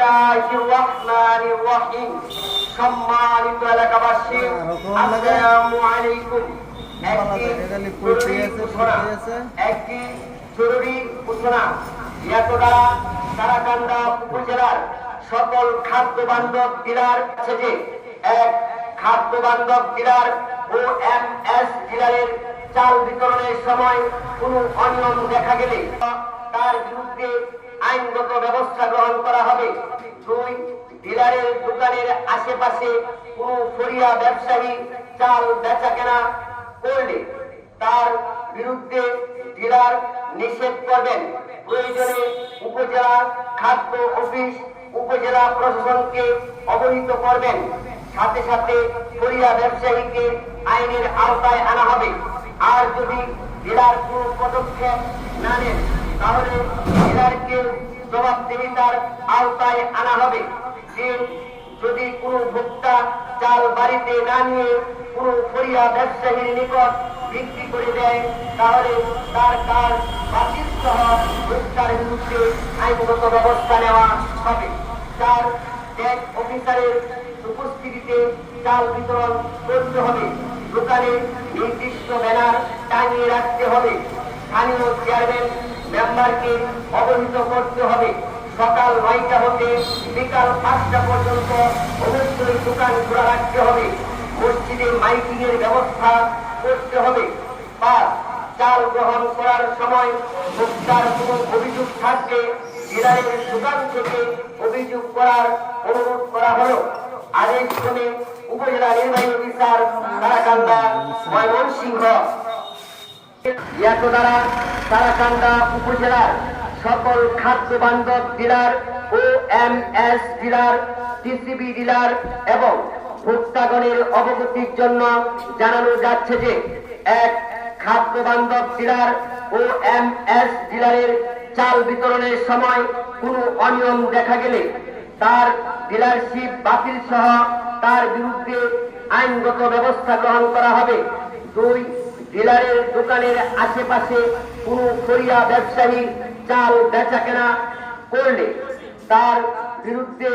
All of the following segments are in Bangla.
বিসমিল্লাহির রহমানির রহিম। সম্মানিত এলাকাবাসী, আসসালামু আলাইকুম। একটি জরুরি ঘোষণা। ইয়াতোডারা তারাকান্দা উপজেলার সকল খাদ্য বান্ধব ডিলার আছে যে এক খাদ্য বান্ধব ডিলার ও এমএস ডিলারের চাল বিতরণের সময় কোনো অনিয়ম দেখা গেলে তার বিরুদ্ধে আইনগত ব্যবস্থা গ্রহণ করা হবে। দুই, ডিলারের দোকানের আশেপাশে কোনো ফরিয়া ব্যবসায়ী চাল বেচা কেনা করলে তার বিরুদ্ধে ডিলার নিষেধ করবেন। প্রয়োজনে উপজেলা খাদ্য অফিস উপজেলা প্রশাসনকে অবহিত করবেন। সাথে সাথে ফরিয়া ব্যবসায়ীকে আইনের আওতায় আনা হবে। আর যদি ডিলার কোনো পদক্ষেপ না নেন তাহলে ডিলারকে জবাবদিহিতার আওতায় আনা হবে। যদি কোনো ভোক্তা চাল বাড়িতে না নিয়ে কোনো ফরিয়া ব্যবসায়ীর নিকট বিক্রি করে দেয় তাহলে তার কাজ বাতিল সহ ভোক্তার বিরুদ্ধে আইনগত ব্যবস্থা নেওয়া হবে। চার, ট্যাক্স অফিসারের উপস্থিতিতে চাল বিতরণ করতে হবে। দোকানে নির্দিষ্ট ব্যানার টাঙিয়ে রাখতে হবে। স্থানীয় চেয়ারম্যান মেম্বারকে অবহিত করতে হবে। সকাল 9টা হতে বিকাল 5টা পর্যন্ত অবশ্যই দোকান খোলা রাখতে হবে। মসজিদে মাইকিং এর ব্যবস্থা করতে হবে। 5, চাল গ্রহণ করার সময় ভোক্তার কোনো অভিযোগ থাকলে ডিলারের দোকান থেকে অভিযোগ করার অনুরোধ করা হলো। আদেশ ক্রমে উপজেলা নির্বাহী অফিসার তারাকান্দা ময়মনসিংহ। ইয়াতোডারা তারাকান্দা উপজেলার সকল খাদ্য বান্ধব ডিলার ও এমএস ডিলার, টিসিবি ডিলার এবং ভোক্তাগণের অবগতির জন্য জানানো যাচ্ছে যে এক খাদ্য বান্ধব ডিলার ও এমএস ডিলারের চাল বিতরণের সময় কোনো অনিয়ম দেখা গেলে তার ডিলারশিপ বাতিল সহ তার বিরুদ্ধে আইনগত ব্যবস্থা গ্রহণ করা হবে। 2, ডিলারের দোকানের আশেপাশে কোনো ফরিয়া ব্যবসায়ী চাল বেচা কেনা করলে তার বিরুদ্ধে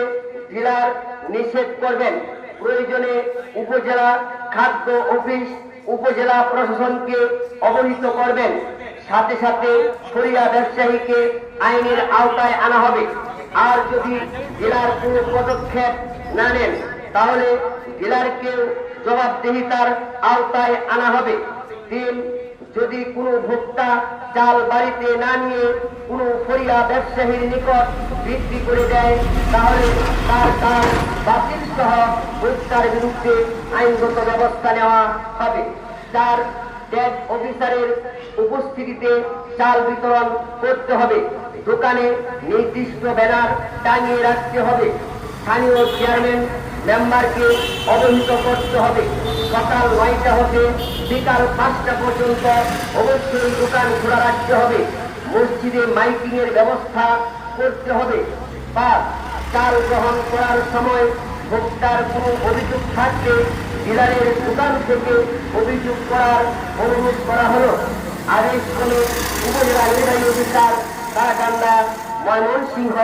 ডিলার নিষেধ করবেন। প্রয়োজনে উপজেলা খাদ্য অফিস উপজেলা প্রশাসনকে অবহিত করবেন। সাথে সাথে ফরিয়া ব্যবসায়ীকে আইনের আওতায় আনা হবে। আর যদি ডিলার কোনো পদক্ষেপ না নেন তাহলে ডিলারকে জবাবদিহিতার আওতায় আনা হবে। 3, যদি কোনো ভোক্তা চাল বাড়িতে না নিয়ে কোনো ফরিয়া ব্যবসায়ীর নিকট বিক্রি করে দেয় তাহলে তার কাজ বাতিল সহ ভোক্তার বিরুদ্ধে আইনগত ব্যবস্থা নেওয়া হবে। 4, ট্যাক্স অফিসারের উপস্থিতিতে চাল বিতরণ করতে হবে। দোকানে নির্দিষ্ট ব্যানার টাঙিয়ে রাখতে হবে। স্থানীয় চেয়ারম্যান মেম্বারকে অবহিত করতে হবে। সকাল 9টা হতে বিকাল 5টা পর্যন্ত অবশ্যই দোকান খোলা রাখতে হবে। মসজিদে মাইকিং এর ব্যবস্থা করতে হবে। 5, চাল গ্রহণ করার সময় ভোক্তার কোনো অভিযোগ থাকলে ডিলারের দোকান থেকে অভিযোগ করার অনুরোধ করা হলো। আদেশ ক্রমে উপজেলা নির্বাহী অফিসার তারাকান্দা ময়মনসিংহ।